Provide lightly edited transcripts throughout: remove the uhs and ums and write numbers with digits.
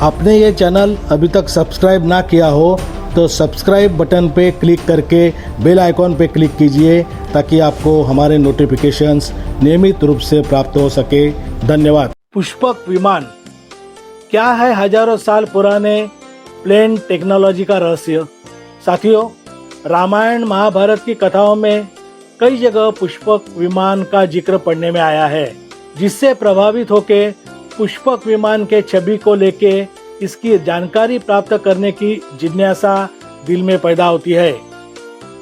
आपने ये चैनल अभी तक सब्सक्राइब ना किया हो तो सब्सक्राइब बटन पे क्लिक करके बेल आइकॉन पे क्लिक कीजिए ताकि आपको हमारे नोटिफिकेशंस नियमित रूप से प्राप्त हो सके। धन्यवाद। पुष्पक विमान क्या है हजारों साल पुराने प्लेन टेक्नोलॉजी का रहस्य। साथियों, रामायण महाभारत की कथाओं में कई जगह पुष्पक विमान का जिक्र पढ़ने में आया है, जिससे प्रभावित होके पुष्पक विमान के छवि को लेके इसकी जानकारी प्राप्त करने की जिज्ञासा दिल में पैदा होती है।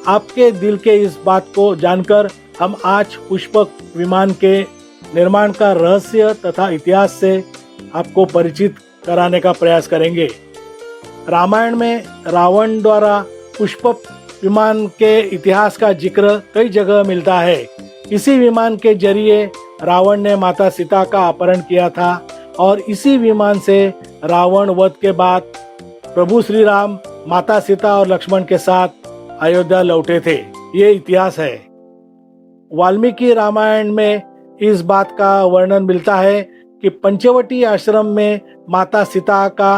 आपके दिल के इस बात को जानकर हम आज पुष्पक विमान के निर्माण का रहस्य तथा इतिहास से आपको परिचित कराने का प्रयास करेंगे। रामायण में रावण द्वारा पुष्पक विमान के इतिहास का जिक्र कई जगह मिलता है। इसी विमान के जरिए रावण ने माता सीता का अपहरण किया था और इसी विमान से रावण वध के बाद प्रभु श्री राम माता सीता और लक्ष्मण के साथ अयोध्या लौटे थे। ये इतिहास है। वाल्मीकि रामायण में इस बात का वर्णन मिलता है कि पंचवटी आश्रम में माता सीता का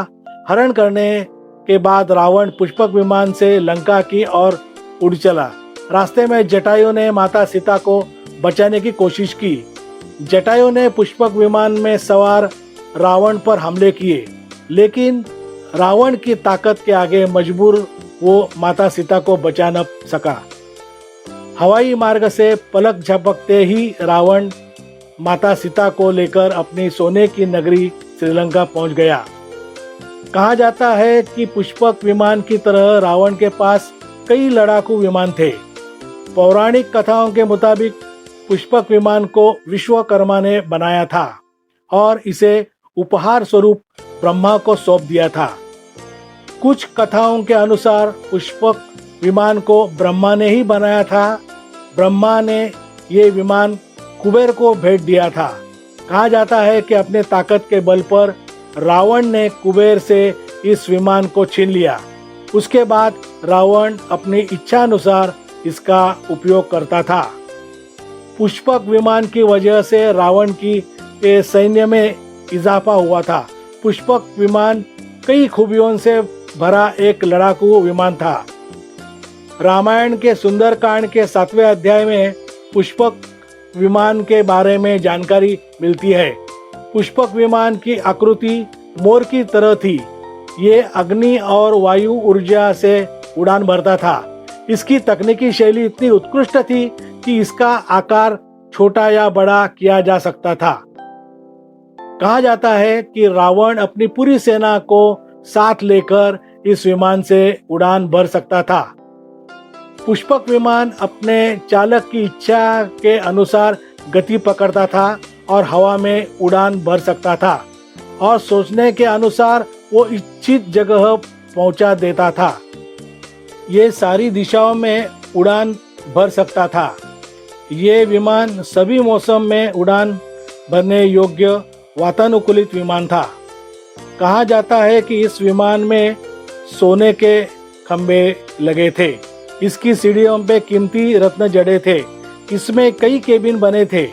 हरण करने के बाद रावण पुष्पक विमान से लंका की ओर उड़ चला। रास्ते में जटायु ने माता सीता को बचाने की कोशिश की। जटायु ने पुष्पक विमान में सवार रावण पर हमले किए, लेकिन रावण की ताकत के आगे मजबूर वो माता सीता को बचा न सका। हवाई मार्ग से पलक झपकते ही रावण माता सीता को लेकर अपनी सोने की नगरी श्रीलंका पहुंच गया। कहा जाता है कि पुष्पक विमान की तरह रावण के पास कई लड़ाकू विमान थे। पौराणिक कथाओं के मुताबिक पुष्पक विमान को विश्वकर्मा ने बनाया था और इसे उपहार स्वरूप ब्रह्मा को सौंप दिया था। कुछ कथाओं के अनुसार पुष्पक विमान को ब्रह्मा ने ही बनाया था। ब्रह्मा ने ये विमान कुबेर को भेंट दिया था। कहा जाता है कि अपने ताकत के बल पर रावण ने कुबेर से इस विमान को छीन लिया। उसके बाद रावण अपनी इच्छा अनुसार इसका उपयोग करता था। पुष्पक विमान की वजह से रावण के सैन्य में इजाफा हुआ था। पुष्पक विमान कई खूबियों से भरा एक लड़ाकू विमान था। रामायण के सुंदरकांड के 7वें अध्याय में पुष्पक विमान के बारे में जानकारी मिलती है। पुष्पक विमान की आकृति मोर की तरह थी। ये अग्नि और वायु ऊर्जा से उड़ान भरता था। इसकी तकनीकी शैली इतनी उत्कृष्ट थी कि इसका आकार छोटा या बड़ा किया जा सकता था। कहा जाता है कि रावण अपनी पूरी सेना को साथ लेकर इस विमान से उड़ान भर सकता था। पुष्पक विमान अपने चालक की इच्छा के अनुसार गति पकड़ता था और हवा में उड़ान भर सकता था और सोचने के अनुसार वो इच्छित जगह पहुंचा देता था। ये सारी दिशाओं में उड़ान भर सकता था। ये विमान सभी मौसम में उड़ान भरने योग्य वातानुकूलित विमान था। कहा जाता है कि इस विमान में सोने के खंभे लगे थे। इसकी सीढ़ियों पे कीमती रत्न जड़े थे। इसमें कई केबिन बने थे।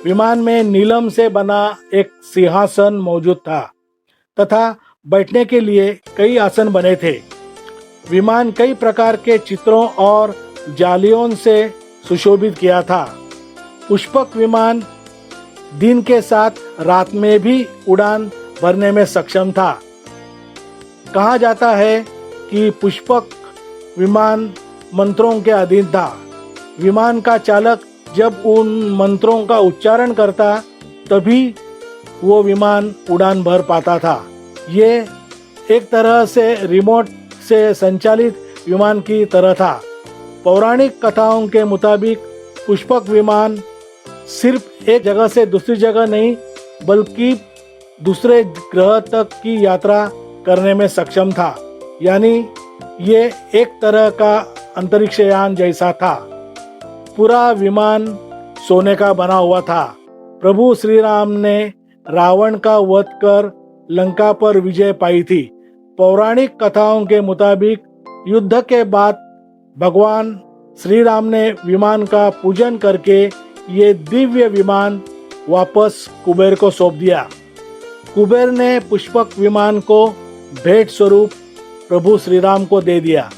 विमान में नीलम से बना एक सिंहासन मौजूद था तथा बैठने के लिए कई आसन बने थे। विमान कई प्रकार के चित्रों और जालियों से सुशोभित किया था। पुष्पक विमान दिन के साथ रात में भी उड़ान भरने में सक्षम था। कहा जाता है कि पुष्पक विमान मंत्रों के अधीन था। विमान का चालक जब उन मंत्रों का उच्चारण करता तभी वो विमान उड़ान भर पाता था। ये एक तरह से रिमोट से संचालित विमान की तरह था। पौराणिक कथाओं के मुताबिक पुष्पक विमान सिर्फ एक जगह से दूसरी जगह नहीं बल्कि दूसरे ग्रह तक की यात्रा करने में सक्षम था। यानी ये एक तरह का अंतरिक्ष यान जैसा था। पूरा विमान सोने का बना हुआ था। प्रभु श्री राम ने रावण का वध कर लंका पर विजय पाई थी। पौराणिक कथाओं के मुताबिक युद्ध के बाद भगवान श्री राम ने विमान का पूजन करके ये दिव्य विमान वापस कुबेर को सौंप दिया। कुबेर ने पुष्पक विमान को भेंट स्वरूप प्रभु श्री राम को दे दिया,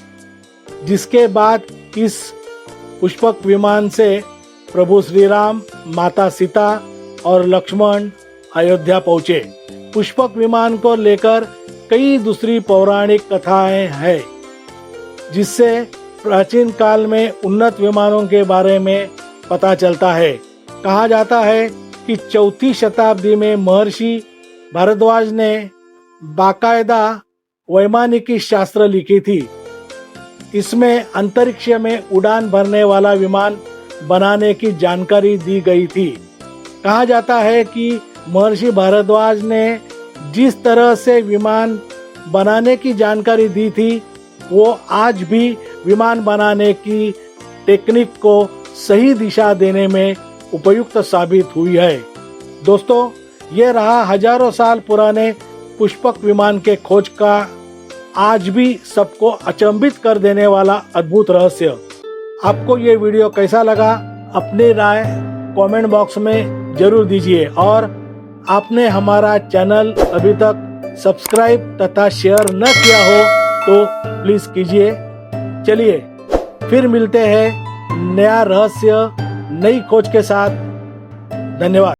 जिसके बाद इस पुष्पक विमान से प्रभु श्री राम, माता सीता और लक्ष्मण अयोध्या पहुँचे। पुष्पक विमान को लेकर कई दूसरी पौराणिक कथाएं हैं, जिससे प्राचीन काल में उन्नत विमानों के बारे में पता चलता है। कहा जाता है कि 4वीं शताब्दी में महर्षि भारद्वाज ने बाकायदा वैमानिकी शास्त्र लिखी थी। इसमें अंतरिक्ष में उड़ान भरने वाला विमान बनाने की जानकारी दी गई थी। कहा जाता है कि महर्षि भारद्वाज ने जिस तरह से विमान बनाने की जानकारी दी थी, वो आज भी विमान बनाने की टेक्निक को सही दिशा देने में उपयुक्त साबित हुई है। दोस्तों, ये रहा हजारों साल पुराने पुष्पक विमान के खोज का आज भी सबको अचंभित कर देने वाला अद्भुत रहस्य। आपको ये वीडियो कैसा लगा, अपनी राय कमेंट बॉक्स में जरूर दीजिए, और आपने हमारा चैनल अभी तक सब्सक्राइब तथा शेयर न किया हो तो प्लीज कीजिए। चलिए फिर मिलते हैं नया रहस्य, नई खोज के साथ। धन्यवाद।